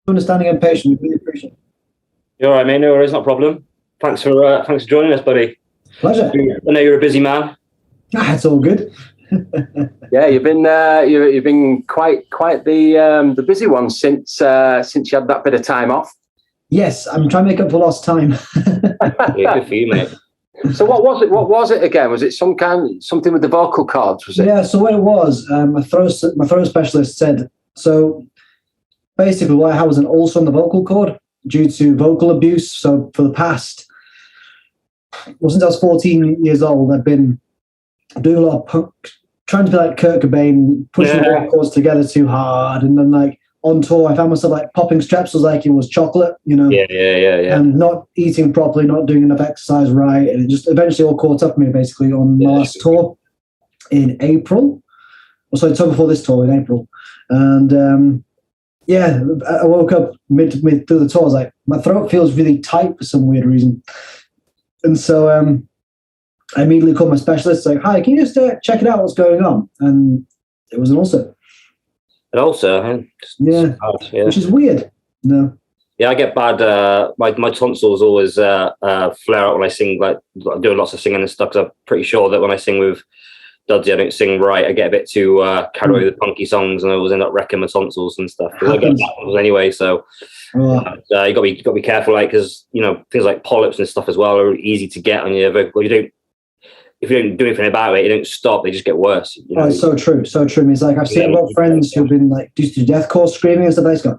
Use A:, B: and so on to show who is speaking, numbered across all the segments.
A: Understanding and patience. We really appreciate it.
B: You're all right, mate. No worries, not a problem. Thanks for joining us, buddy.
A: Pleasure.
B: I know you're a busy man.
A: It's all good.
C: Yeah, you've been quite the busy one since you had that bit of time off.
A: Yes, I'm trying to make up for lost time.
B: Yeah, good for you, mate.
C: So what was it again? Was it something with the vocal cords? Was it?
A: Yeah. So what it was, my throat specialist said. So basically, what I had was an ulcer on the vocal cord due to vocal abuse. So for the past, well, since I was 14 years old, I've been doing a lot of punk, trying to be like Kurt Cobain, pushing the vocal cords together too hard, and then like on tour, I found myself like popping strepsils like it was chocolate, you know.
B: Yeah.
A: And not eating properly, not doing enough exercise right, and it just eventually all caught up with me basically on my last tour in April. So the tour before this tour in April, and I woke up mid through the tour. I was like, my throat feels really tight for some weird reason, and so I immediately called my specialist. Like, hi, can you just check it out? What's going on? And it was an ulcer.
B: And also,
A: yeah, which is weird. No.
B: Yeah, I get bad. My tonsils always flare out when I sing. Like, I'm doing lots of singing and stuff. Because I'm pretty sure that when I sing with Dudsy, I don't sing right. I get a bit too carried away with the punky songs, and I always end up wrecking my tonsils and stuff. I get bad ones anyway, so you got to be careful, like, because things like polyps and stuff as well are easy to get on your vocal. If you don't do anything about it, you don't stop. They just get worse.
A: Oh, it's so true, so true. It's like I've seen a lot of friends who've been like used to deathcore screaming and stuff. They just go,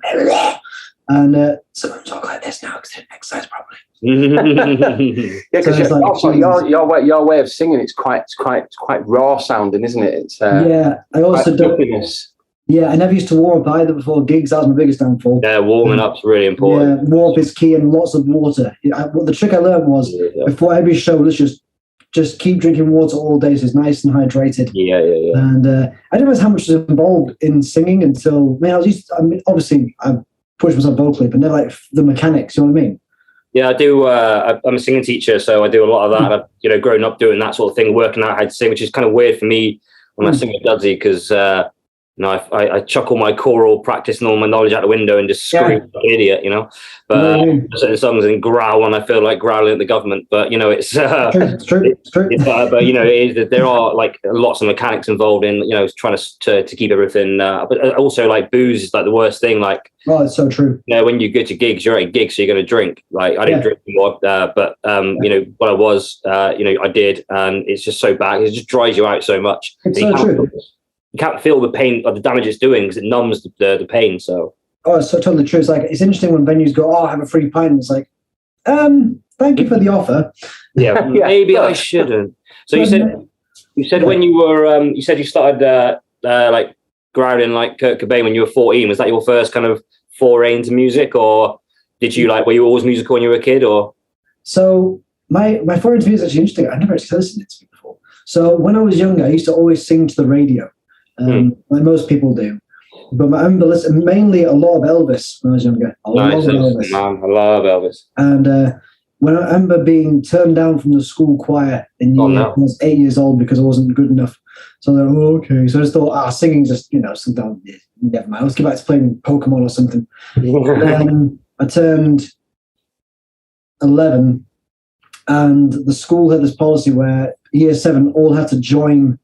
A: and some of them talk like this now because they didn't exercise properly.
C: Yeah, because your way of singing, it's quite raw sounding, isn't it? It's
A: I also don't. Yeah, I never used to warm up either before gigs. That was my biggest downfall.
B: Yeah, warming up's really important.
A: Yeah, warm up is key, and lots of water. What the trick I learned was before every show, let's just keep drinking water all day, so it's nice and hydrated.
B: Yeah.
A: And I didn't realize how much was involved in singing until obviously I pushed myself vocally, but never like the mechanics. You know what I mean?
B: Yeah, I do. I'm a singing teacher, so I do a lot of that. I've grown up doing that sort of thing, working out how to sing, which is kind of weird for me when I sing with Dudsy because I chuck all my choral practice and all my knowledge out the window and just scream like an idiot, But certain songs and growl, and I feel like growling at the government. But it's true. But there are like lots of mechanics involved in trying to keep everything. But also like booze is like the worst thing. Like,
A: oh, it's so true.
B: When you go to gigs, you're at a gig, so you're going to drink. Like I didn't drink anymore, but when I was, I did, and it's just so bad. It just dries you out so much.
A: It's so true.
B: You can't feel the pain or the damage it's doing because it numbs the pain. So
A: it's so totally true. It's like it's interesting when venues go, "Oh, have a free pint." It's like, thank you for the offer.
B: Yeah, maybe I shouldn't. So you said when you were you said you started like growling like Kurt Cobain when you were 14. Was that your first kind of foray into music, or did you were you always musical when you were a kid, or? So
A: my foray into music is actually interesting. I never actually listened to it before. So when I was younger, I used to always sing to the radio. Like most people do, but I remember listening mainly a lot of Elvis when I was younger. I love
B: Elvis.
A: And when I remember being turned down from the school choir when I was 8 years old because I wasn't good enough. So I was like, okay. So I just thought, singing just something. Never mind. Let's get back to playing Pokemon or something. Then I turned 11, and the school had this policy where year 7 all had to join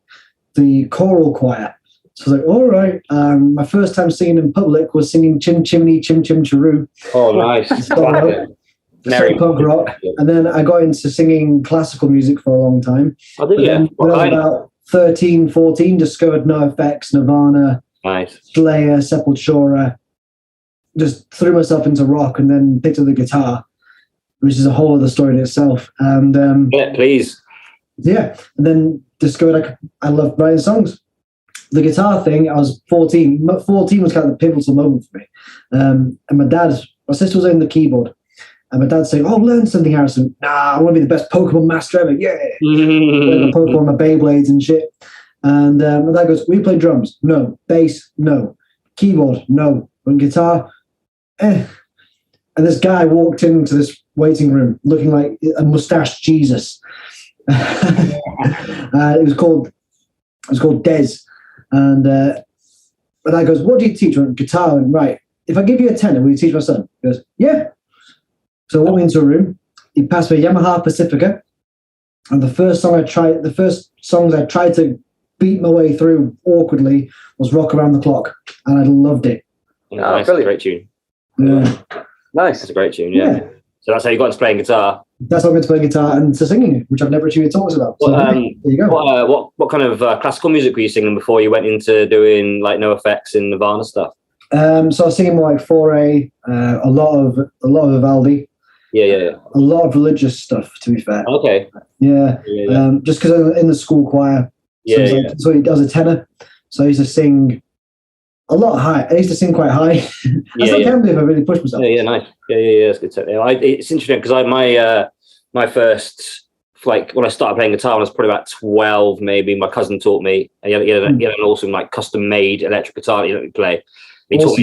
A: the choral choir. So I was like, all right. My first time singing in public was singing Chim Chimney, Chim Chim Chiroo.
B: Oh, nice.
A: Punk rock. And then I got into singing classical music for a long time.
B: Oh, did you?
A: When I was about 13, 14, discovered NoFX, Nirvana, Slayer, Sepultura. Just threw myself into rock and then picked up the guitar, which is a whole other story in itself. And
B: please.
A: Yeah. And then discovered I loved writing songs. The guitar thing, I was 14. 14 was kind of the pivotal moment for me. And my sister was on the keyboard. And my dad saying, "Oh, learn something, Harrison." "Nah, I want to be the best Pokemon master ever." Yeah. My Pokemon, my Beyblades and shit. And my dad goes, "We play drums." "No." "Bass." "No." "Keyboard." "No." "On guitar?" And this guy walked into this waiting room looking like a mustached Jesus. It was called Des. And my dad goes, "What do you teach?" "On guitar." And right, if I give you a tenner, will you teach my son? He goes, yeah. So I walked into a room. He passed me a Yamaha Pacifica, and the first songs I tried to beat my way through awkwardly was Rock Around the Clock, and I loved it.
B: Nice, great tune.
A: Yeah.
C: Nice.
B: That's a great tune, yeah. So that's how you got into playing guitar.
A: That's how I got to play guitar and to singing, which I've never actually talked about. So
B: Well,
A: there you go.
B: What kind of classical music were you singing before you went into doing like NoFX and Nirvana stuff?
A: So I was singing more like 4A, a lot of Vivaldi.
B: Yeah.
A: A lot of religious stuff, to be fair.
B: Okay.
A: Yeah. Just because I'm in the school choir. So he does a tenor. So I used to sing a lot high. I used to sing quite high. I still can do if I really push myself.
B: Yeah, nice. Yeah, that's good. It's interesting because my first, like when I started playing guitar, when I was probably about 12, maybe. My cousin taught me. He had an awesome like custom made electric guitar that he let me play. He taught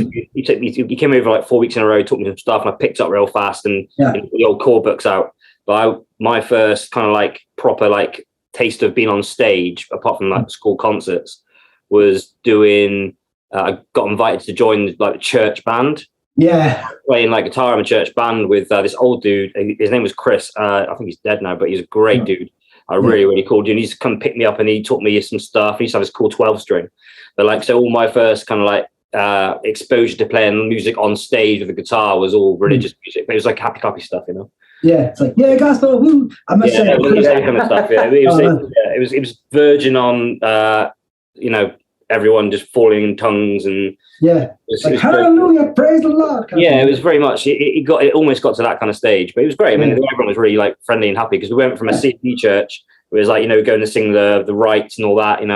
B: me. He came over like 4 weeks in a row, taught me some stuff, and I picked up real fast and the old chord books out. But my first kind of like proper like taste of being on stage, apart from like school concerts, was doing. I got invited to join like the church band. Yeah, playing like guitar in a church band with this old dude. His name was Chris. I think he's dead now, but he's a great dude. Really cool dude. He used to come pick me up and he taught me some stuff. He used to have his cool 12 string. But like, so all my first kind of like exposure to playing music on stage with the guitar was all religious music. But it was like happy clappy stuff, you know.
A: Yeah, it's like gospel, woo. I must say,
B: that kind of stuff. Yeah, it was verging on, everyone just falling in tongues and it was
A: hallelujah, praise the Lord.
B: It was very much. It almost got to that kind of stage, but it was great. I mean, everyone was really like friendly and happy because we went from a CP church. It was like going to sing the rites and all that, and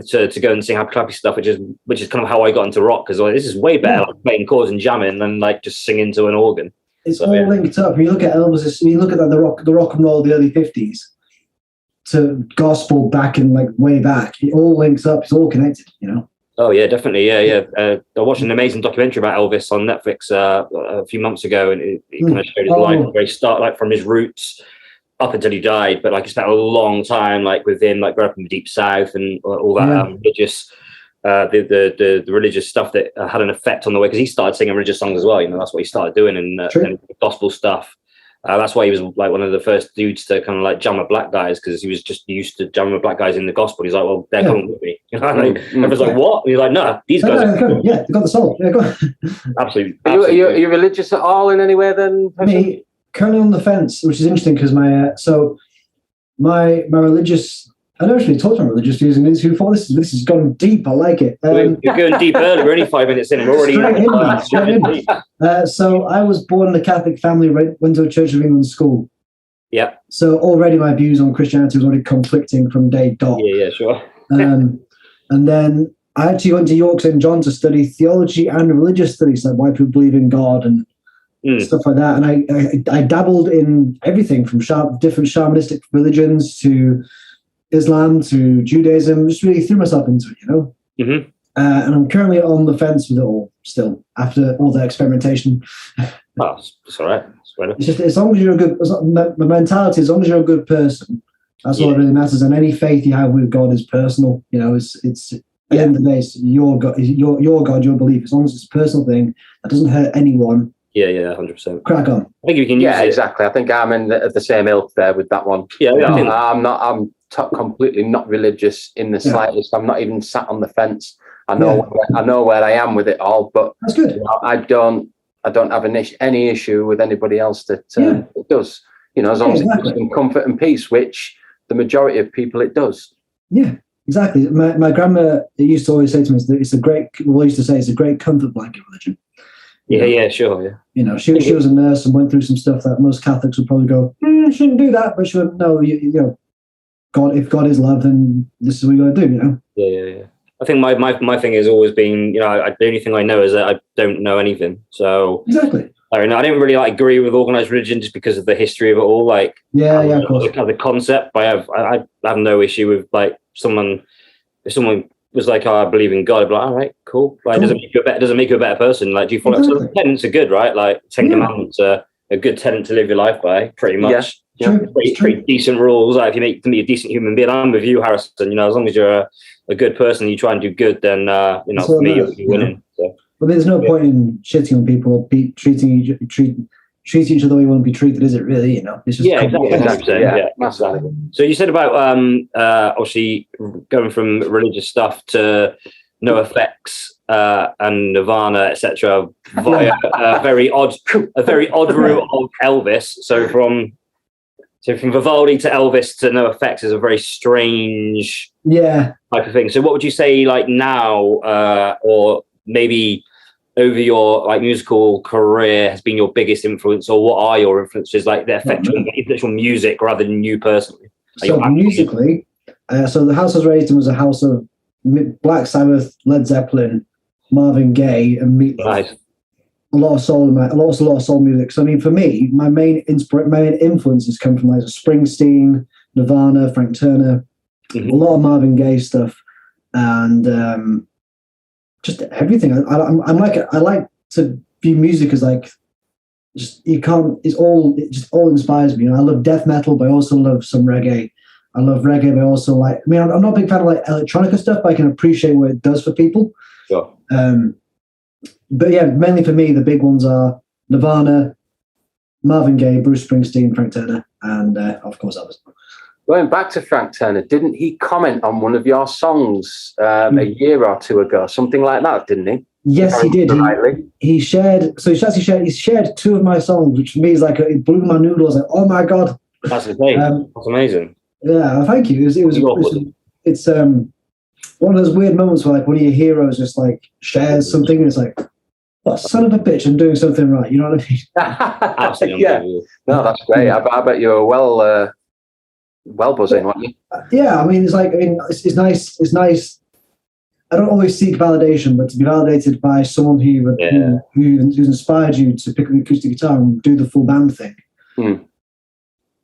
B: to go and sing happy clappy stuff, which is kind of how I got into rock because this is way better like playing chords and jamming than like just singing to an organ.
A: It's all linked up. When you look at Elvis, when you look at the rock and roll of the early 50s to gospel back in like way back, it all links up. It's all connected,
B: Oh yeah, definitely. Yeah. I watched an amazing documentary about Elvis on Netflix a few months ago, and it kind of showed his life where he started, like from his roots up until he died. But like he spent a long time like with him, like growing up in the deep south and all that religious, the religious stuff that had an effect on the way because he started singing religious songs as well. That's what he started doing and gospel stuff. That's why he was like one of the first dudes to kind of like jam with black guys because he was just used to jamming with black guys in the gospel. He's like, well, they're coming with me. Everyone's like, what? And he's like, no, these guys.
A: They've got the soul. Yeah, go on.
B: Absolutely.
C: Are you religious at all in any way then?
A: Me, currently on the fence, which is interesting because my religious. I don't actually talk about religious views, and who thought this has gone deep. I like it.
B: You're going deep early. We're only 5 minutes in. We're already
A: straight in. So I was born in a Catholic family. Went to a Church of England school.
B: Yeah.
A: So already my views on Christianity was already conflicting from day dot.
B: Yeah, sure.
A: And then I actually went to York St John to study theology and religious studies, like why people believe in God and stuff like that. And I dabbled in everything from different shamanistic religions to Islam to Judaism, just really threw myself into it,
B: Mm-hmm.
A: And I'm currently on the fence with it all still after all the experimentation.
B: Oh, it's all right.
A: It's just as long as you're a good, my mentality, as long as you're a good person, that's all that really matters. And any faith you have with God is personal. It's at the end of the day, it's your God, your God, your belief. As long as it's a personal thing that doesn't hurt anyone.
B: Yeah, 100%.
A: Crack on.
B: I think you can use it.
C: Exactly. I think I'm in the same ilk there with that one.
B: Yeah,
C: I'm completely not religious in the slightest. I'm not even sat on the fence. I know where I am with it all, but
A: that's good.
C: I don't have any issue with anybody else that it does. As long as it gives them comfort and peace, which the majority of people it does.
A: Yeah, exactly. My grandma used to always say to me, "It's a great." Well, used to say it's a great comfort blanket religion.
B: Yeah, sure. Yeah.
A: She was a nurse and went through some stuff that most Catholics would probably go, shouldn't do that, but she went, no, God, if God is love, then this is what you got to do.
B: Yeah. I think my thing has always been, the only thing I know is that I don't know anything. So
A: exactly.
B: I didn't really agree with organized religion just because of the history of it all. Like,
A: of course.
B: The concept. I have no issue with like if someone was like, I believe in God, I'd be like, all right, cool. Like, doesn't make you a better person. Like, do you follow? So the tenets are good, right? Like, Ten Commandments are a good tenet to live your life by, pretty much.
A: Yeah.
B: Pretty decent rules. Like, if you make to be a decent human being, I'm with you, Harrison. As long as you're a good person, you try and do good, then for me, you're winning. So.
A: But there's no point in shitting on people or treating each other the way you want to be treated, is it really? You know, it's just
B: exactly. Yeah. So you said about obviously going from religious stuff to no effects and Nirvana, etc., via a very odd route of Elvis. So from Vivaldi to Elvis to no effects is a very strange type of thing. So what would you say, like now, or maybe over your like musical career, has been your biggest influence, or what are your influences, like the effect on music rather than you personally?
A: So musically, so the house I was raised in was a house of Black Sabbath, Led Zeppelin, Marvin Gaye, and Meatloaf. Nice. A lot of soul music. So I mean, for me, my main influences come from like Springsteen, Nirvana, Frank Turner, a lot of Marvin Gaye stuff, and just everything. I like to view music as like it just all inspires me. You know, I love death metal, but I also love some reggae. I love reggae, but also like, I mean, I'm not a big fan of like electronica stuff, but I can appreciate what it does for people.
B: Sure.
A: But yeah, mainly for me, the big ones are Nirvana, Marvin Gaye, Bruce Springsteen, Frank Turner, and of course others.
C: Going back to Frank Turner, didn't he comment on one of your songs a year or two ago, something like that? Didn't he?
A: Yes, he did. He shared. So he shared two of my songs, which for me is like it blew my noodles. Like, oh my god,
B: that's insane. That's amazing.
A: Yeah, thank you. It's one of those weird moments where like one of your heroes just like shares something, and it's like, oh, son of a bitch, I'm doing something right. You know what I
C: mean? Yeah. No, that's great. I bet you're well buzzing, weren't you?
A: Yeah, I mean, it's nice. It's nice. I don't always seek validation, but to be validated by someone who's inspired you to pick up the acoustic guitar and do the full band thing.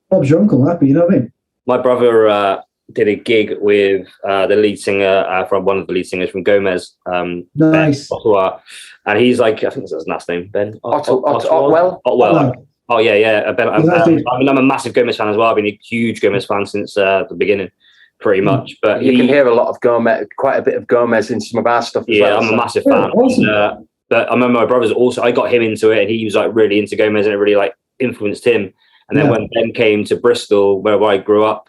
A: Bob's your uncle, happy, you know what I mean?
B: My brother did a gig with the lead singer from one of the lead singers from Gomez.
A: Nice.
B: Ben Ottawa, and he's like, I think that's his last name, Ben.
C: Otwell.
B: Oh yeah. Ben, I'm a massive Gomez fan as well. I've been a huge Gomez fan since the beginning, pretty much. But
C: you can hear a lot of Gomez, quite a bit of Gomez in some of our stuff as well.
B: Yeah, I'm a massive fan. Awesome. But I remember my brother's also, I got him into it, and he was like really into Gomez, and it really like influenced him. And then when Ben came to Bristol, where I grew up,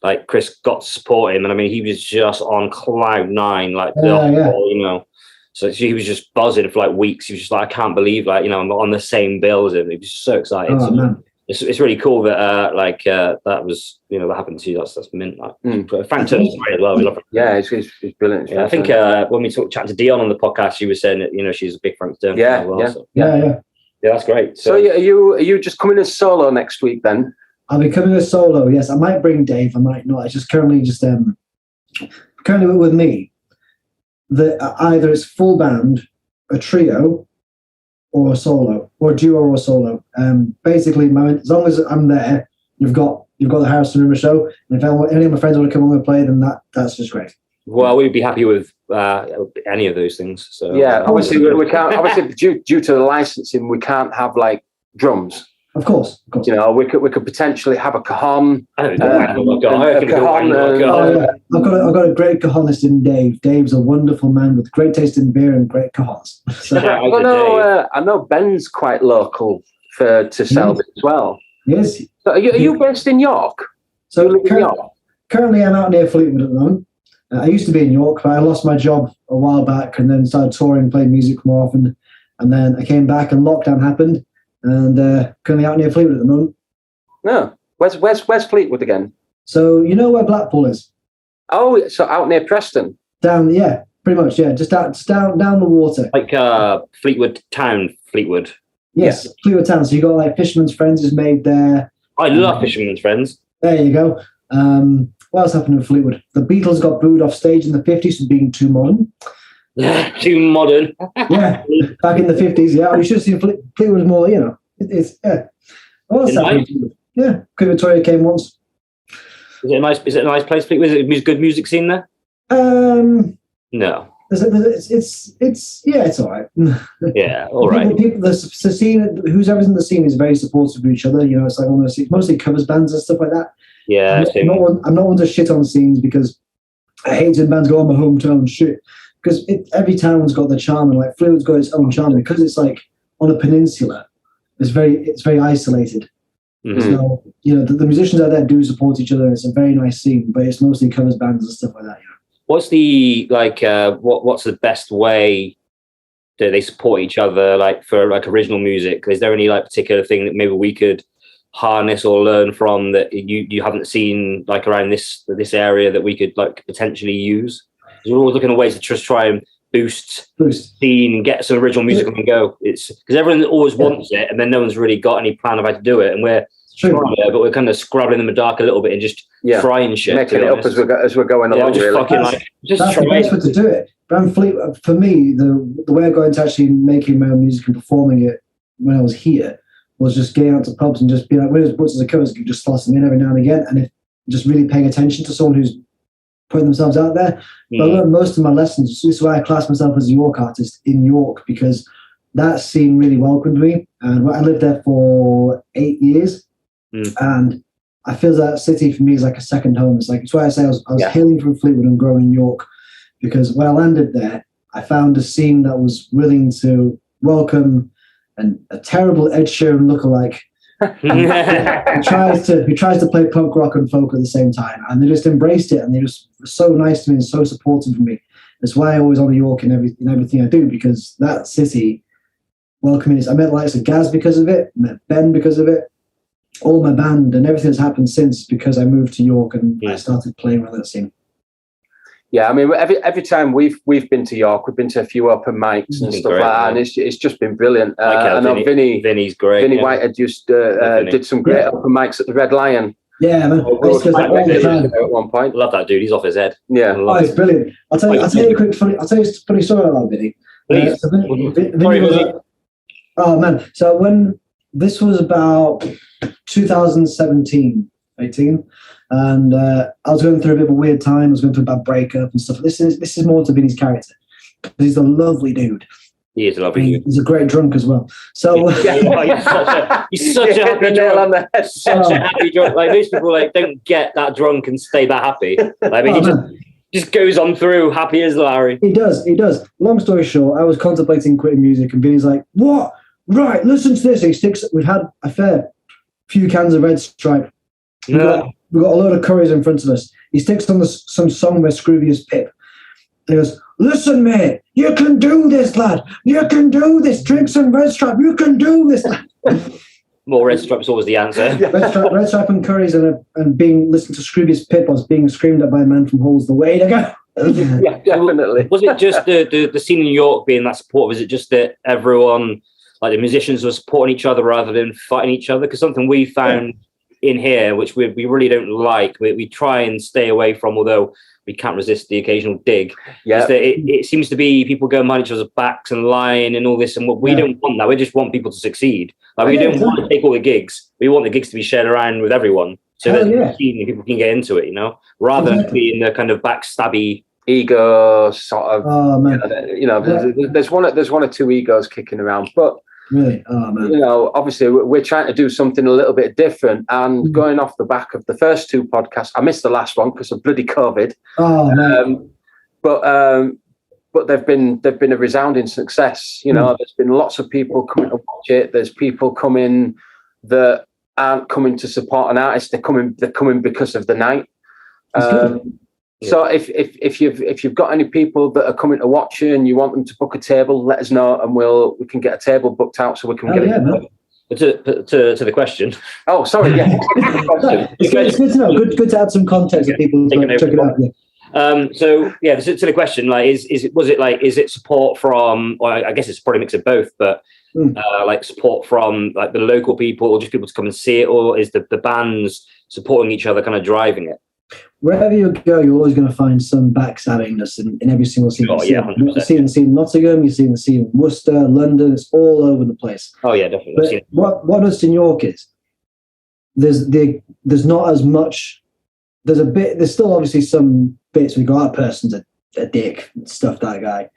B: like Chris got to support him, and I mean, he was just on cloud nine, like you know. So he was just buzzing for like weeks. He was just like, I can't believe, like, you know, I'm on the same bill as him. He was just so excited.
A: Oh, man.
B: It's really cool that that was, you know, that happened to you. That's mint. Like, Frank Turner's great as well. We love him.
C: Yeah, he's brilliant.
B: Yeah, I think when we chatted to Dion on the podcast, she was saying that, you know, she's a big Frank Turner fan as well. So.
A: Yeah,
B: that's great.
C: So are you just coming as solo next week then?
A: I'll be coming as solo. Yes, I might bring Dave. I might not. It's just currently with me. Either it's full band, a trio, or a solo, or a duo or a solo. Basically, as long as I'm there, you've got the Harrison Rumor show. And if any of my friends want to come along and play, then that's just great.
B: Well, we'd be happy with any of those things. So
C: yeah, obviously we can't. Obviously, due to the licensing, we can't have like drums.
A: Of course.
C: You know, we could potentially have a cajon.
A: I've got a great cajonist in Dave. Dave's a wonderful man with great taste in beer and great cajons. So.
C: I know Ben's quite local to Selby as well.
A: Yes.
C: So are you based in York?
A: So currently I'm out near Fleetwood at the moment. I used to be in York, but I lost my job a while back and then started touring, playing music more often. And then I came back and lockdown happened. And currently out near Fleetwood at the moment.
C: No, where's Fleetwood again?
A: So you know where Blackpool is?
C: Oh, so out near Preston.
A: Down, yeah, pretty much, yeah, just down the water.
B: Like Fleetwood Town, Fleetwood.
A: Yes, Fleetwood Town. So you got like Fisherman's Friends is made there.
B: I love Fisherman's Friends.
A: There you go. What else happened in Fleetwood? The Beatles got booed off stage in the 50s for being too modern.
B: Too modern.
A: Yeah, back in the 50s. Yeah, you should have seen Fleetwood more. You know, it's yeah. What else happened? Yeah, Queen Victoria came once.
B: Is it a nice place, Fleetwood? Is it a good music scene there? No. It's all right. Yeah, all right.
A: The scene, who's ever in the scene is very supportive of each other. You know, it's like mostly covers bands and stuff like that.
B: Yeah,
A: I'm not one to shit on scenes because I hate when bands go on my hometown shit. because every town's got their charm, and like Fleetwood's got its own charm because it's like on a peninsula. It's very isolated.
B: Mm-hmm.
A: So the musicians out there do support each other. It's a very nice scene, but it's mostly covers bands and stuff like that.
B: What's the what's the best way that they support each other, like for like original music? Is there any like particular thing that maybe we could harness or learn from that you haven't seen like around this area that we could like potentially use? We're always looking at ways to just try and boost scene and get some original music on the go. It's because everyone always wants it, and then no one's really got any plan of how to do it, and we're trying it, but we're kind of scrabbling in the dark a little bit and just trying shit,
C: making it up as we're going along.
B: Just
C: really.
B: fucking
A: that's the best way to do it. But for me, the way I got into actually making my own music and performing it when I was here was just getting out to pubs and just being like, "Where's books as a covers?" You just slot them in every now and again, and just really paying attention to someone who's putting themselves out there. But I learned most of my lessons. This is why I class myself as a York artist in York, because that scene really welcomed me, and I lived there for 8 years. And I feel that city for me is like a second home. It's why I say I was hailing from Fleetwood and growing in York, because when I landed there, I found a scene that was willing to welcome a terrible Ed Sheeran lookalike who tries to play punk rock and folk at the same time, and they just embraced it, and they just were so nice to me and so supportive of me. That's why I always honor York in everything I do, because that city welcoming us. I met likes of Gaz because of it, met Ben because of it. All my band and everything that's happened since because I moved to York and I started playing around that scene.
C: Yeah, I mean, every time we've been to York, we've been to a few open mics and stuff like that, and it's just been brilliant. I know Vinny's great. Vinny White had just did some great open mics at the Red Lion.
A: Yeah, man.
C: At one point,
B: love that dude. He's off his head.
C: Yeah,
A: it's brilliant. I'll tell you a funny story about Vinny.
B: Please.
A: Oh man! So when this was about 2017, 18, and I was going through a bit of a weird time. I was going through a bad breakup and stuff. This is more to Vinny's character. He's a lovely dude.
B: He is a lovely dude.
A: He's a great drunk as well. So
B: he's such a happy drunk. Such a happy drunk. Like most people don't get that drunk and stay that happy. He just goes on through happy as Larry.
A: He does. Long story short, I was contemplating quitting music, and Vinny's like, "What? Right, listen to this." And he sticks. We've had a fair few cans of Red Stripe. We've got a load of curries in front of us. He sticks on some song by Scroobius Pip. He goes, "Listen, mate, you can do this, lad. You can do this. Drink some Red Stripe. You can do this, lad."
B: More Red Stripe is always the answer.
A: Red Stripe and curries and being listened to Scroobius Pip was being screamed at by a man from Hull's the way to go.
C: Yeah, definitely.
B: Was it just the scene in New York being that supportive? Is it just that everyone, like the musicians, were supporting each other rather than fighting each other? Because something we found in here, which we really don't like, we try and stay away from, although we can't resist the occasional dig. Yeah, it seems to be people going behind each other's backs and lying and all this, and we don't want that. We just want people to succeed. We don't want to take all the gigs. We want the gigs to be shared around with everyone, so that people can get into it, rather than being the kind of backstabby
C: ego sort of. Oh man, there's one or two egos kicking around, but.
A: Really? Oh, man.
C: Obviously we're trying to do something a little bit different, and going off the back of the first two podcasts, I missed the last one because of bloody COVID.
A: Oh, man.
C: But they've been a resounding success. There's been lots of people coming to watch it. There's people coming that aren't coming to support an artist. They're coming because of the night. So if you've got any people that are coming to watch you and you want them to book a table, let us know, and we can get a table booked out so we can get it.
B: To the question.
C: Oh, sorry. Yeah.
A: It's good to know. Good to add some context for people to check it out. Yeah.
B: To the question, is it support from? Well, I guess it's probably a mix of both, but support from the local people, or just people to come and see it, or is the bands supporting each other kind of driving it?
A: Wherever you go, you're always going to find some backstabbingness in every single scene. You see in the scene in Nottingham, you see in the scene in Worcester, London. It's all over the place.
B: Oh yeah, definitely.
A: But what does in York is there's not as much. There's still obviously some bits we go, that person's a dick, stuff that guy.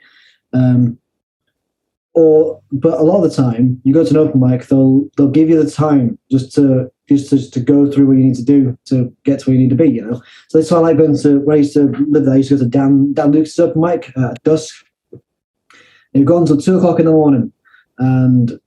A: but a lot of the time, you go to an open mic, they'll give you the time just to go through what you need to do to get to where you need to be, So that's why I like going to, when I used to live there, I used to go to Dan Luke's open mic at dusk. And you'd go until 2:00 in the morning. And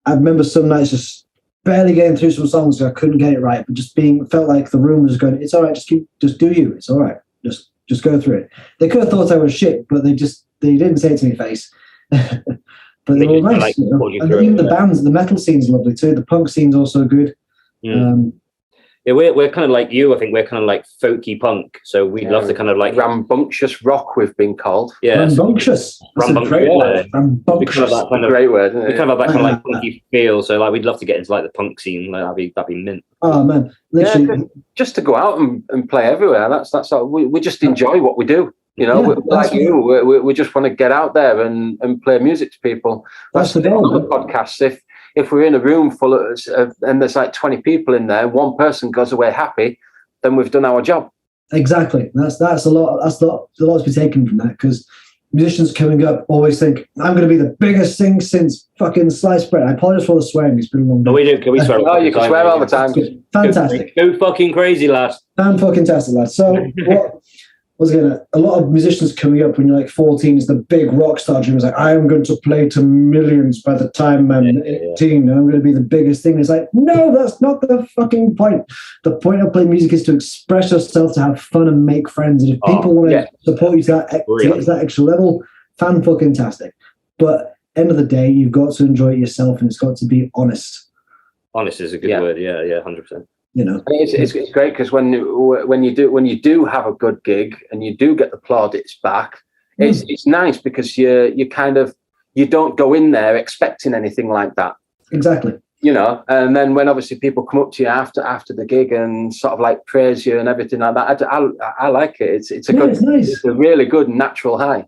A: I remember some nights just barely getting through some songs because I couldn't get it right, but just felt like the room was going, it's all right, just do you. It's all right. Just go through it. They could have thought I was shit, but they didn't say it to me face. But they were nice. And even the bands, the metal scene's lovely too. The punk scene's also good.
B: Yeah, we're kind of like you. I think we're kind of like folky punk. So we love to kind of like
C: rambunctious rock. We've been called.
B: Yeah,
A: rambunctious. That's a great word. Rambunctious.
C: Great word.
B: We kind of have that kind of like funky feel. So like we'd love to get into like the punk scene. Like that'd be mint.
A: Oh man, literally,
C: just to go out and play everywhere. That's all. We just enjoy what we do. We just want to get out there and play music to people. That's the goal. The podcast. If we're in a room full of and there's like 20 people in there, one person goes away happy, then we've done our job.
A: Exactly. That's a lot. That's a lot to be taken from that, because musicians coming up always think, I'm going to be the biggest thing since fucking sliced bread. I apologize for the swearing. It's been a long day.
B: No, we do. Can we swear?
C: No, you can swear all the time.
A: Fantastic.
B: Go fucking crazy, lad.
A: Fan-fucking-tastic, lad. So a lot of musicians coming up when you're like 14 is the big rock star dream. It's like, I am going to play to millions by the time I'm 18. I'm going to be the biggest thing. It's like, no, that's not the fucking point. The point of playing music is to express yourself, to have fun and make friends. And if people want to support you to get to that extra level, fan-fucking-tastic. But end of the day, you've got to enjoy it yourself, and it's got to be honest.
B: Honest is a good word. Yeah, 100%.
C: It's great because when you do have a good gig and you do get the plaudits back, it's nice because you don't go in there expecting anything like that.
A: Exactly.
C: And then when obviously people come up to you after the gig and sort of like praise you and everything like that, I like it. It's nice. It's a really good natural high.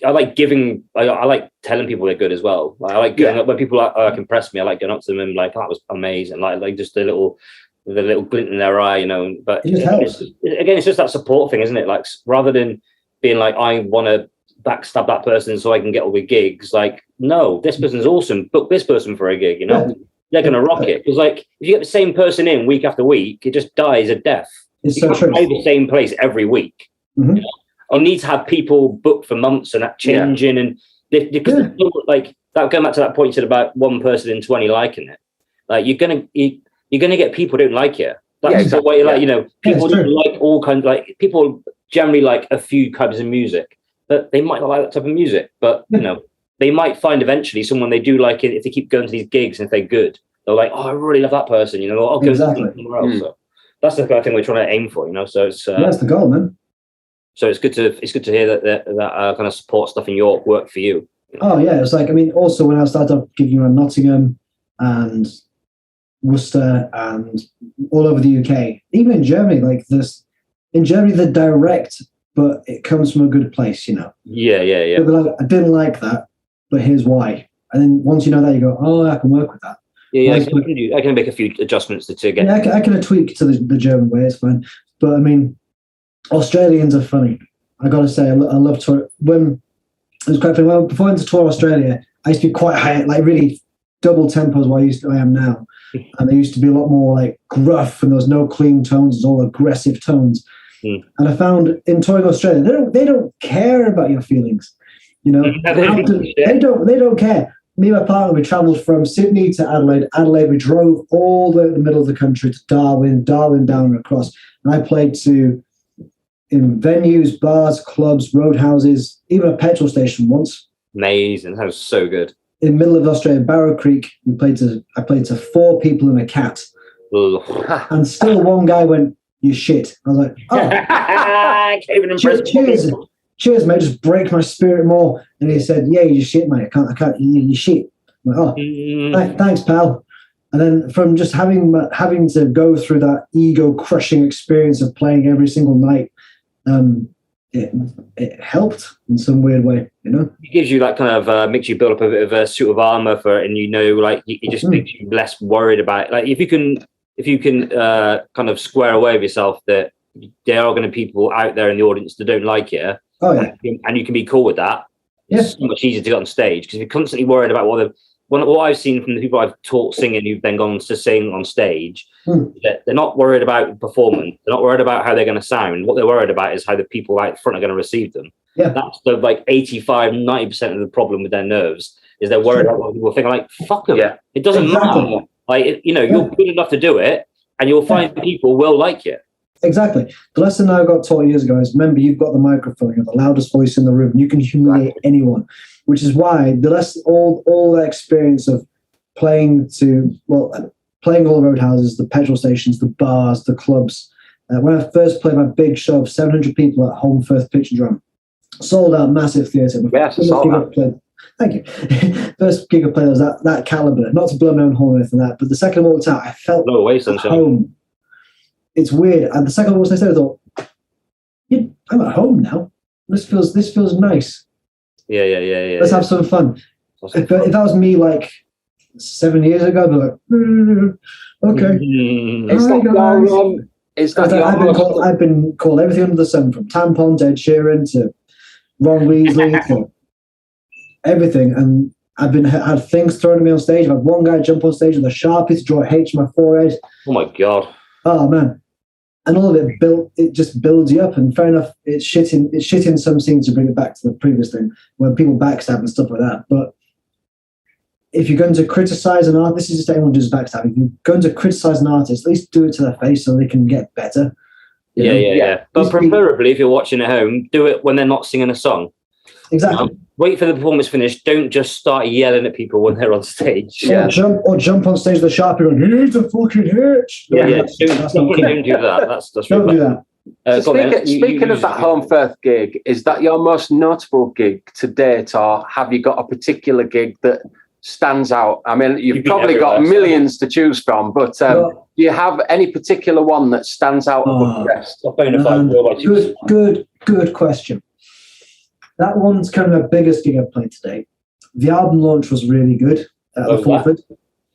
B: I like giving. I like telling people they're good as well. I like going up when people impress me. I like going up to them and like, that was amazing. Like just the little glint in their eye, But it's just that support thing, isn't it? Like rather than being like, I want to backstab that person so I can get all the gigs. Like, no, this person's awesome. Book this person for a gig. They're gonna rock it. Because like if you get the same person in week after week, it just dies a death.
A: It's
B: you can't play the same place every week.
A: Mm-hmm.
B: I need to have people booked for months and that changing and because like that going back to that point you said about one person in 20 liking it. Like you're gonna get people who don't like it. That's the way people don't like all kinds like people generally like a few types of music, but they might not like that type of music. But they might find eventually someone they do like it if they keep going to these gigs and if they're good. They're like, oh, I really love that person, or I'll go somewhere else. So that's the kind of thing we're trying to aim for, So it's
A: that's the goal, man.
B: So it's good to hear that kind of support stuff in York worked for you.
A: Oh yeah, it's like also when I started off gigging around Nottingham and Worcester and all over the UK, even in Germany, like this. In Germany, they're direct, but it comes from a good place,
B: Yeah.
A: But like, I didn't like that, but here's why. And then once you know that, you go, oh, I can work with that.
B: Yeah. I can make a few adjustments to get.
A: Yeah, I can tweak to the German way. It's fine, but I mean. Australians are funny. I gotta say, I love tour. When it was quite funny. Well, before I went to tour Australia, I used to be quite high, like really double tempos what I am now. And they used to be a lot more like gruff, and there was no clean tones, it's all aggressive tones. And I found in touring Australia, they don't care about your feelings. They don't care. Me and my partner, we travelled from Sydney to Adelaide. Adelaide, we drove all the middle of the country to Darwin down and across. And I played in venues, bars, clubs, roadhouses, even a petrol station once.
B: Amazing. That was so good.
A: In the middle of Australia, Barrow Creek, I played to 4 people and a cat. And still one guy went, you shit. I was like, oh. Cheers, mate. Just break my spirit more. And he said, yeah, you shit, mate. I can't, you shit. I'm like, oh, thanks, pal. And then from just having to go through that ego-crushing experience of playing every single night, it helped in some weird way,
B: It gives you that kind of makes you build up a bit of a suit of armor for it, and it just makes you less worried about it. Like if you can kind of square away with yourself that there are going to be people out there in the audience that don't like it, and you can be cool with that. it's so much easier to get on stage because if you're constantly worried about what I've seen from the people I've taught singing who've then gone to sing on stage, they're not worried about performance. They're not worried about how they're going to sound. What they're worried about is how the people out front are going to receive them.
A: Yeah.
B: That's the 85, 90% of the problem with their nerves is they're worried about what people think. Like, fuck them. Yeah. It doesn't matter. Like, you're good enough to do it and you'll find people will like you.
A: Exactly. The lesson I got taught years ago is remember, you've got the microphone, you're the loudest voice in the room. You can humiliate anyone, which is why all that experience of playing all the roadhouses, the petrol stations, the bars, the clubs. When I first played my big show of 700 people at Home Firth Pitch and Drum, sold out, massive theatre.
C: Yes, sold out.
A: Thank you. First gig I played was that caliber. Not to blow my own horn or anything like that, but the second I walked out, I felt at home. It's weird. And the second I walked out, I thought, I'm at home now. This feels nice.
B: Yeah.
A: Let's have some fun. If that was me like 7 years ago, I'd be like, okay. I've been called everything under the sun, from tampon to Ed Sheeran to Ron Weasley to everything, and I've had things thrown at me on stage. I've had one guy jump on stage with a Sharpie to draw a H on my forehead.
B: Oh my god!
A: Oh man! And all of it just builds you up. And fair enough, it's shit in some scenes to bring it back to the previous thing when people backstab and stuff like that. But if you're going to criticize an artist, this is just anyone who does backstab. If you're going to criticize an artist, at least do it to their face so they can get better.
B: Yeah. But preferably, if you're watching at home, do it when they're not singing a song.
A: Exactly.
B: Wait for the performance finish. Don't just start yelling at people when they're on stage.
A: Or jump on stage with a Sharpie going, here's a fucking hitch.
B: Don't do that. That's
A: don't do that.
C: Speaking of that Home Firth gig, is that your most notable gig to date, or have you got a particular gig that stands out? I mean, you've probably got millions to choose from, but do you have any particular one that stands out above the rest?
A: Good question. That one's kind of the biggest gig I've played today. The album launch was really good at the Fulford.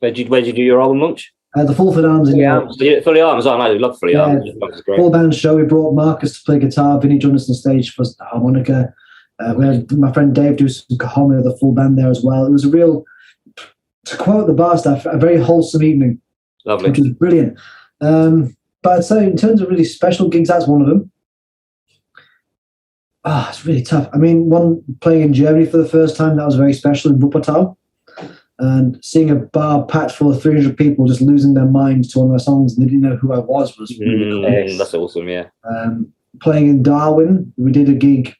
B: Where'd you do your album launch?
A: At the Fulford Arms in York.
B: Fully Arms, I love Fully Arms.
A: Full band show. We brought Marcus to play guitar, Vinnie joined us on stage for the harmonica. We had my friend Dave do some cajon with the full band there as well. It was a real, to quote the bar staff, a very wholesome evening.
B: Lovely.
A: Which was brilliant. But I'd say in terms of really special gigs, that's one of them. It's really tough. I mean, one playing in Germany for the first time, that was very special in Wuppertal. And seeing a bar packed full of 300 people just losing their minds to one of my songs and they didn't know who I was really cool.
B: That's awesome, yeah.
A: Playing in Darwin, we did a gig.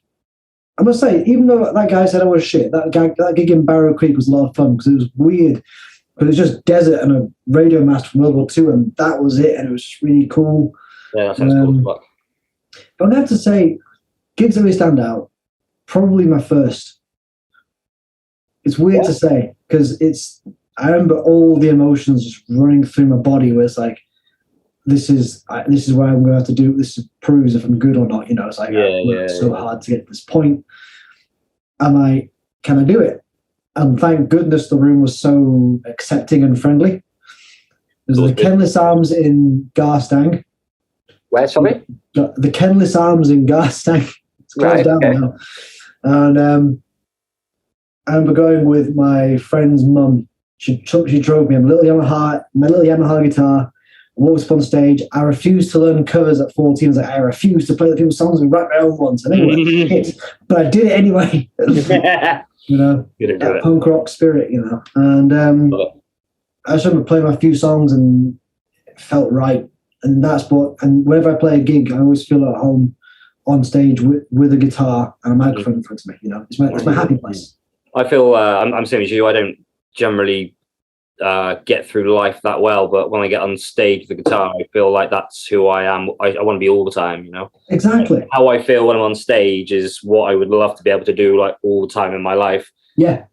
A: I must say, even though that guy said I was shit, that gig in Barrow Creek was a lot of fun because it was weird. But it was just desert and a radio mast from World War II, and that was it. And it was just really cool.
B: Yeah, that sounds cool.
A: But I'm going to have to say, gigs that really stand out, probably my first. It's weird to say because I remember all the emotions just running through my body where it's like, this is what I'm going to have to do. This proves if I'm good or not. It's like, I worked so hard to get to this point. Can I do it? And thank goodness the room was so accepting and friendly. There's the Kenless Arms in Garstang.
C: Where, sorry?
A: The Kenless Arms in Garstang. It's closed down now. And I remember going with my friend's mum. She drove me my little Yamaha guitar. Walked up on stage. I refused to learn covers at 14. I was like, I refused to play the people's songs and write my own ones. And anyway, but I did it anyway. That punk rock spirit, And I just remember playing a few songs and it felt right. And and whenever I play a gig, I always feel at home on stage with a guitar and a microphone in front of me. It's my happy place.
B: I feel I'm same as you. I don't generally get through life that well, but when I get on stage with the guitar, I feel like that's who I am. I want to be all the time,
A: Exactly.
B: How I feel when I'm on stage is what I would love to be able to do like all the time in my life.
A: Yeah.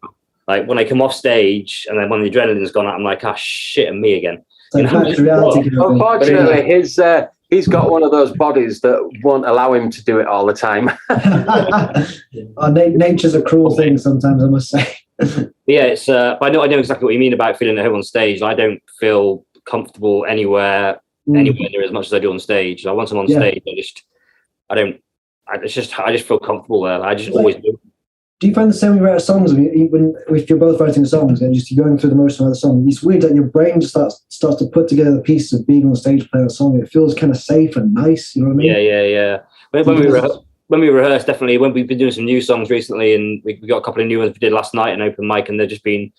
B: Like when I come off stage and then when the adrenaline's gone out, I'm like, shit, and me again.
C: Unfortunately, he's got one of those bodies that won't allow him to do it all the time.
A: Nature's a cruel thing sometimes, I must say.
B: Yeah, it's. But I know exactly what you mean about feeling at home on stage. I don't feel comfortable anywhere near as much as I do on stage. Like once I'm on stage, I just feel comfortable there. I just always do.
A: Do you find the same when you write songs? If you're both writing songs and just you're going through the motion of the song, it's weird that your brain just starts to put together the pieces of being on stage playing a song. It feels kind of safe and nice. You know what I mean?
B: Yeah. When we rehearse, definitely. When we've been doing some new songs recently, and we got a couple of new ones we did last night, an open mic, and they've just been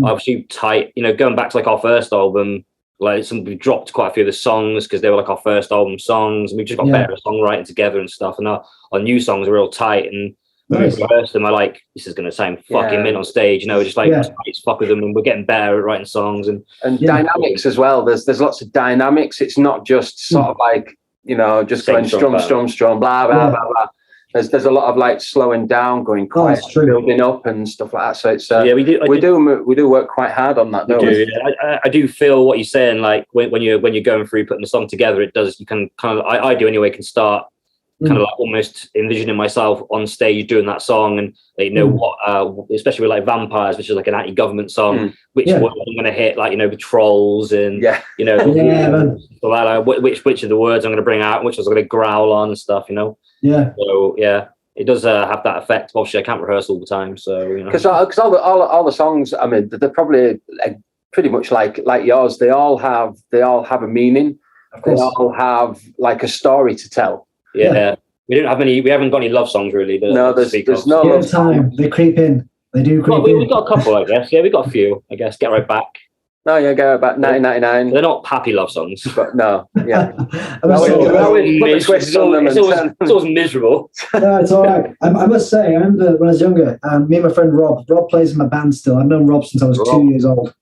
B: obviously tight. You know, going back to like our first album, like we dropped quite a few of the songs because they were like our first album songs, and we just got better at songwriting together and stuff. And our new songs are real tight, and when we rehearse them, I like, this is going to sound fucking mint on stage, you know, just like fuck with them, and we're getting better at writing songs and
C: dynamics as well. There's lots of dynamics. It's not just sort of like, you know, just going strum, blah, blah, blah, blah. There's a lot of like slowing down, going quiet, building up and stuff like that. So it's we do work quite hard on that. Don't we?
B: I do feel what you're saying. Like when you're going through putting the song together, it does. You can kind of I do anyway. Can start kind of like almost envisioning myself on stage doing that song, and you know what, especially with like Vampires, which is like an anti-government song, which word I'm going to hit, like, you know, the trolls and you know, which of the words I'm going to bring out, which I was going to growl on and stuff, you know. So it does have that effect. Obviously, I can't rehearse all the time, so you know.
C: Because all the songs, I mean, they're probably pretty much like yours. They all have a meaning. Of course. They all have like a story to tell. Yeah.
B: We haven't got any love songs really.
C: No, there's no love
A: time. They creep in. They do creep in.
B: We've got a couple, I guess. Yeah, we've got a few, I guess. Get Right Back.
C: No, Get Right Back, 1999.
B: They're not happy love songs.
C: But no,
B: It's always miserable.
A: No, it's all right. I must say, I remember when I was younger, me and my friend Rob plays in my band still. I've known Rob since I was 2 years old.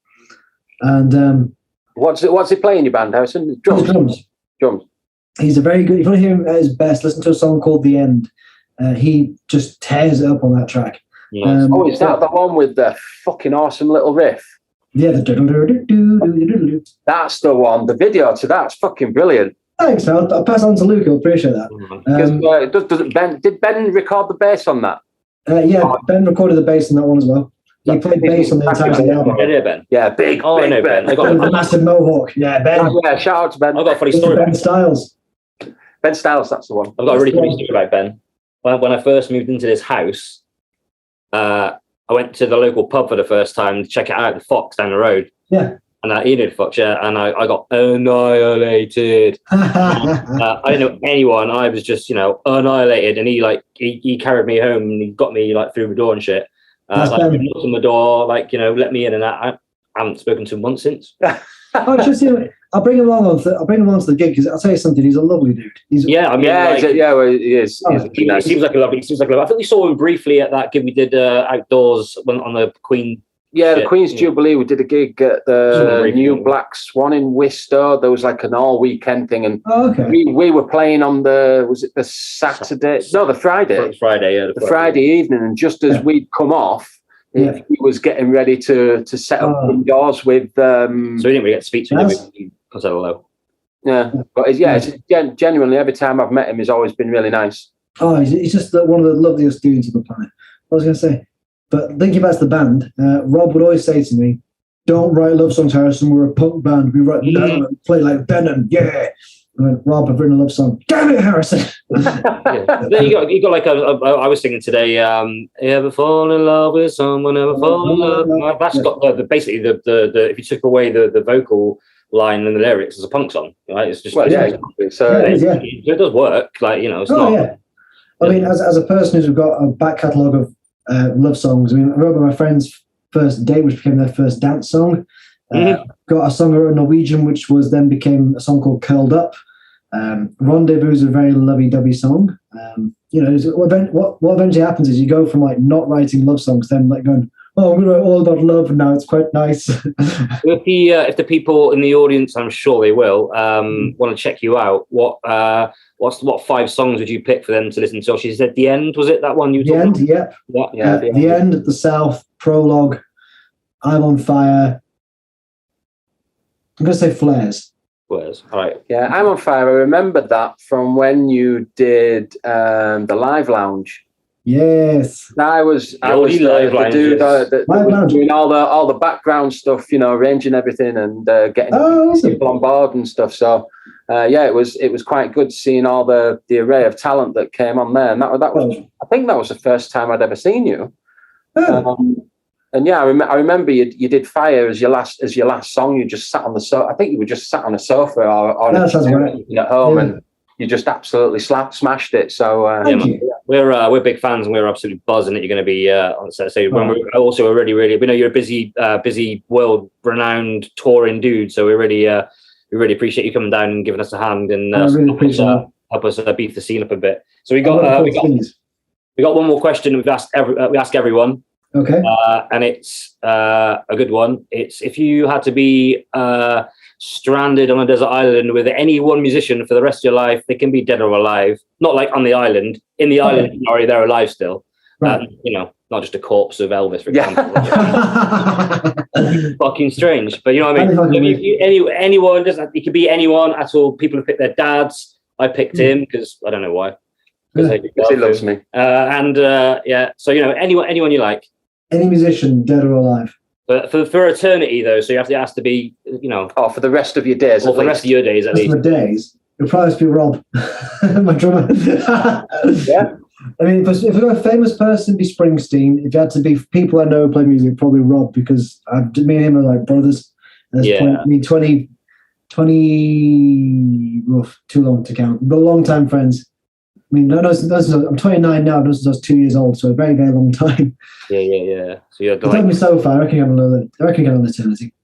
A: And
C: what's he playing in your band, Harrison? Drums.
A: He's a very good. If you want to hear him at his best, listen to a song called "The End." He just tears it up on that track.
C: Is that the one with the fucking awesome little riff?
A: Yeah,
C: that's the one. The video to that's fucking brilliant.
A: Thanks, I'll pass on to Luke. I'll appreciate that.
C: Did Ben record the bass on that?
A: Ben recorded the bass on that one as well. He played bass on the entire album.
B: Yeah, Ben.
C: Yeah, big Ben.
A: I got a massive mohawk. Yeah, Ben.
C: Shout out to Ben.
B: I've got a funny story.
A: Ben Styles.
C: Ben Styles, that's the one.
B: I've got a really funny story about Ben. When I first moved into this house, I went to the local pub for the first time to check it out, the Fox down the road.
A: Yeah.
B: And he knew the Fox, and I got annihilated. I didn't know anyone. I was just, you know, annihilated. And he carried me home and he got me like through the door and shit. Knocked on the door, like, you know, let me in, and I haven't spoken to him once since.
A: I'll bring him along to the gig because I'll tell you something. He's a lovely dude.
C: He is.
B: He seems like a lovely. I think we saw him briefly at that gig we did outdoors on the Queen.
C: Yeah, the Queen's Jubilee. We did a gig at the New Black Swan in Worcester. There was like an all weekend thing, and we were playing on the Saturday? No, the Friday. The Friday evening, and just as we'd come off. He was getting ready to set up indoors with.
B: So we didn't really get to speak to him because of the low.
C: Yeah, but it's genuinely every time I've met him, he's always been really nice.
A: Oh, he's just one of the loveliest dudes on the planet. I was going to say, but thinking about the band, Rob would always say to me, "Don't write love songs, Harrison. We're a punk band. We write down and play like Venom." Yeah. I went, Rob, I've written a love song. Damn it, Harrison!
B: You got like I was singing today. Ever fall in love with someone? Ever fall in love? That's got basically the if you took away the vocal line and the lyrics, it's a punk song, right? It's just it does work. Like, you know, it's not. Yeah.
A: I mean, as a person who's got a back catalogue of love songs. I mean, I remember my friend's first date, which became their first dance song. Got a song in Norwegian, which was then became a song called Curled Up. Rendezvous is a very lovey-dovey song. You know, what eventually happens is you go from like not writing love songs, then like going, oh, I'm going to write all about love, and now it's quite nice.
B: If the people in the audience, I'm sure they will, want to check you out, what 5 songs would you pick for them to listen to? She said The End, was it that one you?
A: The End, yep. Yeah. The End, The South, Prologue, I'm on Fire. I'm going to say Flares.
B: All right.
C: Yeah, I'm on Fire. I remember that from when you did the Live Lounge.
A: Yes.
C: I was the dude that was doing all the background stuff, you know, arranging everything and getting people on board and stuff. So it was quite good seeing all the array of talent that came on there. And that was I think that was the first time I'd ever seen you. And yeah, I remember you did Fire as your last song. You just sat on the sofa. I think you were just sat on a sofa or on a chair at home, and you just absolutely smashed it. So
B: we're big fans, and we're absolutely buzzing that you're going to be on set. So when we're also really, we know you're a busy, world-renowned touring dude. So we really appreciate you coming down and giving us a hand and help us beef the scene up a bit. So we got one more question we ask everyone.
A: Okay.
B: And it's a good one. It's if you had to be stranded on a desert island with any one musician for the rest of your life, they can be dead or alive. Not like on the island. In the island, they're alive still. Right. Not just a corpse of Elvis, for example. Fucking strange, but you know what I mean. Anyone, it could be anyone at all. People have picked their dads. I picked him because I don't know why.
C: Because he loves me.
B: So anyone you like.
A: Any musician, dead or alive.
B: But for eternity, though, so it has to be,
C: for the rest of your days.
B: Or for the rest of your days, at least.
A: For days, it'll probably be Rob, my drummer.
C: Yeah.
A: I mean, if you've got a famous person, it'd be Springsteen. If you had to be people I know who play music, probably Rob, because me and him are like brothers. I mean, 20, too long to count, but long-time friends. I mean, I'm 29 now. Since I was 2 years old, so a very, very long time.
B: Yeah. So you're
A: like, me so far. I reckon I can go eternity.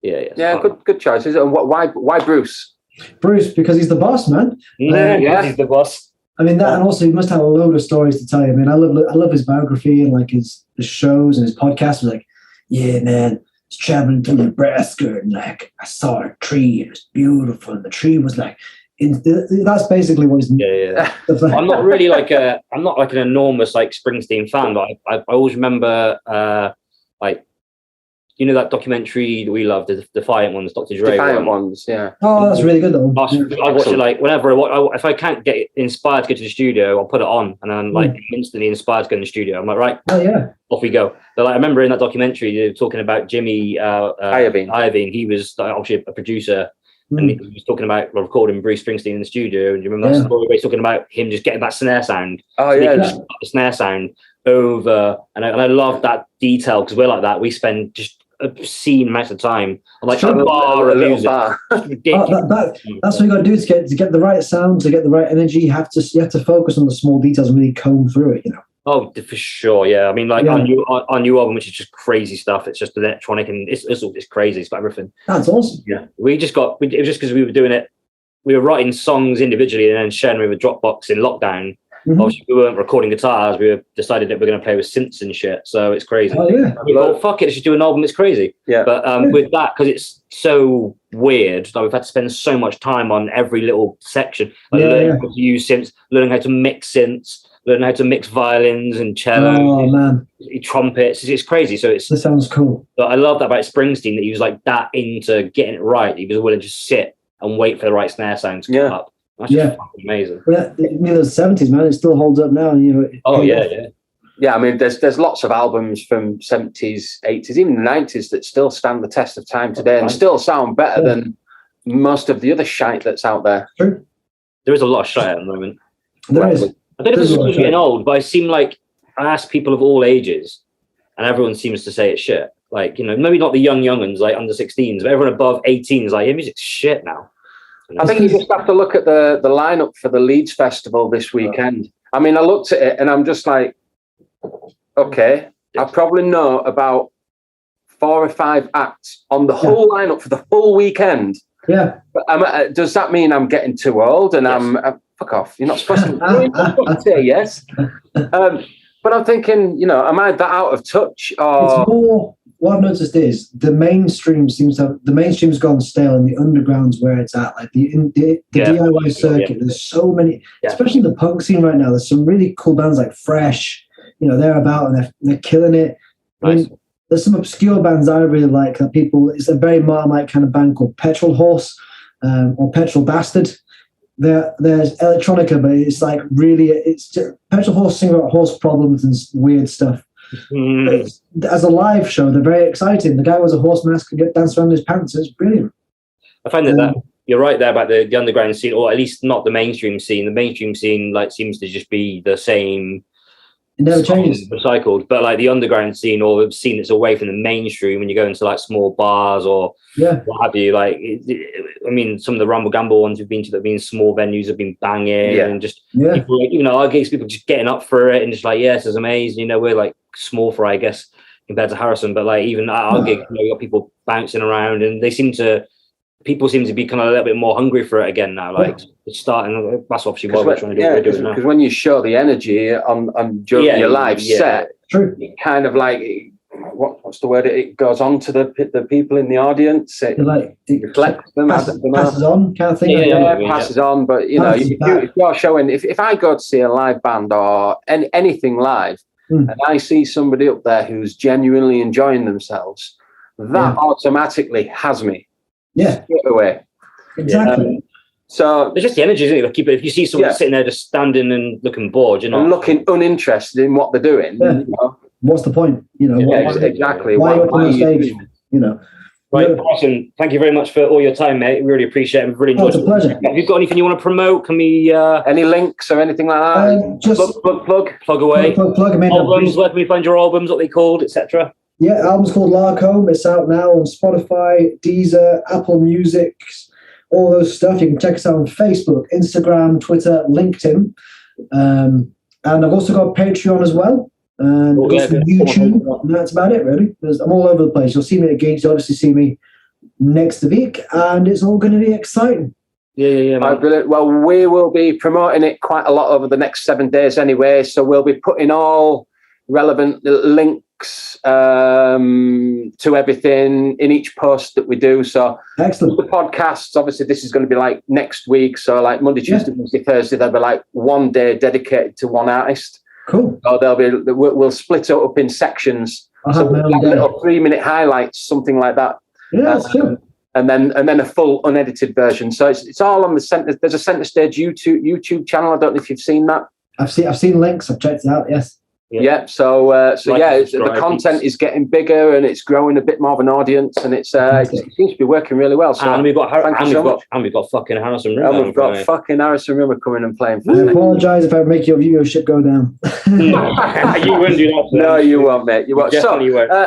C: Yeah. Good choices. And why Bruce?
A: Bruce, because he's the boss, man.
B: He's the boss.
A: I mean that, and also he must have a load of stories to tell you. I mean, I love his biography and like his shows and his podcast. Was like, yeah, man, I was traveling to Nebraska and like I saw a tree. It was beautiful, and the tree was like. That's basically what he's.
B: Yeah. I'm not really I'm not like an enormous like Springsteen fan, but I always remember that documentary that we loved, the Defiant Ones, Dr. Dre.
C: Defiant Ones, yeah.
A: Oh, that's really good though.
B: I watch it like whenever if I can't get inspired to go to the studio, I'll put it on, and I'm like instantly inspired to go in the studio. I'm like, right, off we go. But like I remember in that documentary, they were talking about Jimmy Iovine. He was obviously a producer. And he was talking about recording Bruce Springsteen in the studio. And you remember that story where he's talking about him just getting that snare sound?
C: Oh, yeah.
B: Just the snare sound over. And I love that detail because we're like that. We spend just obscene amount of time on like a bar of music.
A: That's what you got to do to get the right sound, to get the right energy. You have to focus on the small details and really comb through it,
B: Oh, for sure, yeah. I mean, like on new album, which is just crazy stuff. It's just electronic and it's crazy. It's got everything.
A: That's awesome.
B: Yeah, it was just because we were doing it. We were writing songs individually and then sharing them with Dropbox in lockdown. Obviously, we weren't recording guitars. We decided that we're going to play with synths and shit. So it's crazy.
A: Oh yeah.
B: We thought, fuck it, let's just do an album. It's crazy.
C: Yeah.
B: But with that, because it's so weird, like we've had to spend so much time on every little section, learning how to use synths, learning how to mix synths. Learning how to mix violins and cello, trumpets. It's crazy. So
A: that sounds cool.
B: But I love that about Springsteen, that he was like that into getting it right. He was willing to sit and wait for the right snare sound to come up. That's just fucking amazing.
A: But the 70s, man, it still holds up now.
C: Yeah, I mean, there's lots of albums from 70s, 80s, even the 90s that still stand the test of time today and still sound better than most of the other shite that's out there.
A: True.
B: There is a lot of shite at the moment.
A: There is.
B: I don't know if it's getting old, but I seem like I ask people of all ages, and everyone seems to say it's shit. Like, maybe not the young uns, like under 16s, but everyone above 18 is like, yeah, music's shit now.
C: I think you just have to look at the lineup for the Leeds Festival this weekend. I mean, I looked at it and I'm just like, okay, I probably know about 4 or 5 acts on the whole lineup for the full weekend.
A: Yeah.
C: But does that mean I'm getting too old and I'm fuck off? You're not supposed to say yes. But I'm thinking, am I that out of touch? Or
A: it's more. What I've noticed is the mainstream's gone stale, and the underground's where it's at. Like the DIY circuit. There's so many, especially the punk scene right now. There's some really cool bands like Fresh. They're about and they're killing it.
B: Nice.
A: I mean, there's some obscure bands I really like that it's a very Marmite kind of band called Petrol Horse or Petrol Bastard. There's electronica, but it's like really, it's just, Petrol Horse sing about horse problems and weird stuff. As a live show, they're very exciting. The guy wears a horse mask and get danced around his pants. It's brilliant.
B: I find that you're right there about the underground scene, or at least not the mainstream scene. The mainstream scene seems to just be the same
A: It never changes.
B: Recycled, but like the underground scene or the scene that's away from the mainstream, when you go into like small bars or what have you, like I mean, some of the Rumble Gamble ones we've been to that have been small venues have been banging, and just people, like, you know, our gigs, people just getting up for it and just like, yes, it's amazing. You know, we're like small fry, I guess, compared to Harrison, but like even at our gig, you know, you got people bouncing around, and people seem to be kind of a little bit more hungry for it again now. Like it's starting. That's obviously what we're trying to do. What we're doing now.
C: Because when you show the energy on during your live set, it kind of like what's the word? It goes on to the people in the audience. It reflects them.
A: Passes on, kind of thing.
C: Passes on. But you know, if you're showing, if I go to see a live band or anything live, and I see somebody up there who's genuinely enjoying themselves, that automatically has me. Straight away.
A: Exactly.
B: So it's just the energy, isn't it? Like, if you see someone sitting there just standing and looking bored, you know,
C: and looking uninterested in what they're doing, you know?
A: What's the point? You know,
C: exactly.
A: Why are you on the stage? You know.
B: Right, Carson, thank you very much for all your time, mate. We really appreciate it. We've really enjoyed
A: it. It's a pleasure.
B: Have you got anything you want to promote? Can we
C: any links or anything like that?
A: Just
B: plug away.
A: Plug.
B: Albums, where can we find your albums? What they called, etc.
A: Yeah, album's called Larcombe. It's out now on Spotify, Deezer, Apple Music, all those stuff. You can check us out on Facebook, Instagram, Twitter, LinkedIn. And I've also got Patreon as well. And YouTube. And that's about it, really. I'm all over the place. You'll see me at gigs. You'll obviously see me next week. And it's all going to be exciting.
B: Yeah.
C: Brilliant. Well, we will be promoting it quite a lot over the next 7 days anyway. So we'll be putting all relevant links to everything in each post that we do. So
A: excellent.
C: The podcasts, obviously this is going to be like next week, so like Monday, Tuesday, Wednesday, Thursday, there'll be like one day dedicated to one artist.
A: Cool.
C: So we'll split it up in sections, so like little 3-minute highlights, something like that.
A: That's cool.
C: And then a full unedited version. So it's all on the center. There's a Center Stage YouTube channel. I don't know if you've seen that.
A: I've seen links. I've checked it out. Yes.
C: So the content is getting bigger and it's growing a bit more of an audience, and it seems to be working really well. So
B: and we've got fucking Harrison Rimmer.
C: And we've got fucking Harrison Rimmer coming and playing.
A: I apologise if I make your viewership go down.
B: You wouldn't do that.
C: No, you won't, mate. You won't.
B: So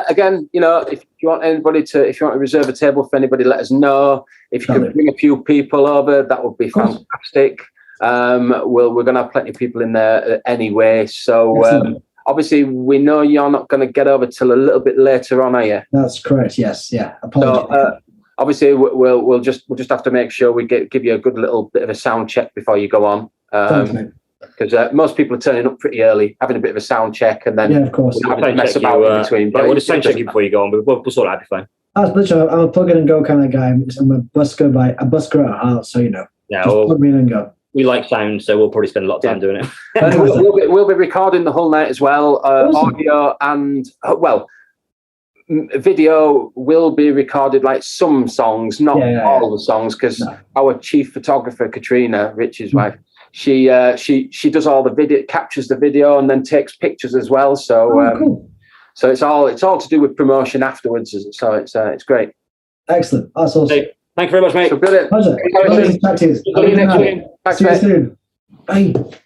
C: again, you know, if you want to reserve a table for anybody, let us know. If you can bring a few people over, that would be fantastic. We're going to have plenty of people in there anyway. So. Obviously, we know you're not going to get over till a little bit later on, are you?
A: That's correct. Yes. Yeah. Apologies.
C: So, obviously, we'll just have to make sure we give you a good little bit of a sound check before you go on, because most people are turning up pretty early, having a bit of a sound check, and then
A: of course,
B: mess about in between. But we'll just sound check you before you go on. But we'll sort that out. Be fine.
A: I'm a plug in and go kind of guy. I'm a busker at heart, so you know.
B: Yeah.
A: Just plug me in and go.
B: We like sound, so we'll probably spend a lot of time doing it.
C: And we'll be recording the whole night as well. Audio and video will be recorded, like some songs, not all the songs, because our chief photographer, Katrina, Rich's wife, she does all the video, captures the video, and then takes pictures as well. So
A: cool.
C: So it's all to do with promotion afterwards. So it's great.
A: Excellent. That's awesome.
B: Hey, thank you very much, mate.
C: So brilliant.
A: Pleasure.
B: See you next week.
A: See you soon. Bye.